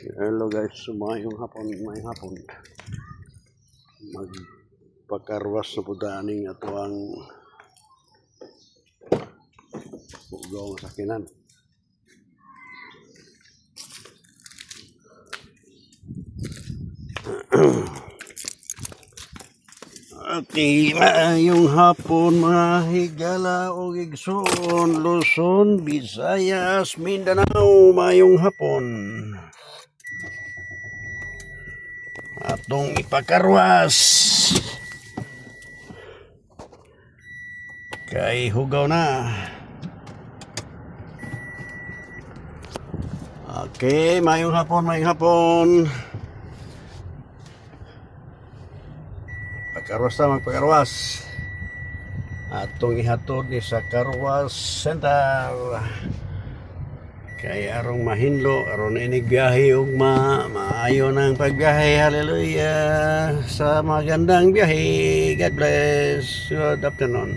Hello guys, sumayong hapon, may hapon. Magpakarwas na po daning ato ang ugong sakinan. Okay, maayong hapon mga higala o igsoon, Luzon, Visayas, Mindanao, maayong hapon. Atong ipakarwas kay hugaw na. Okay, maayong hapon, maayong hapon. Pagkarwas na, magpagkarwas. Atong ihatod ni sa Karwas Center. Kay arong mahinlo, aron inig biyahe ug maayo ng pagbiyahe. Hallelujah. Sa magandang biyahe. God bless. Good afternoon.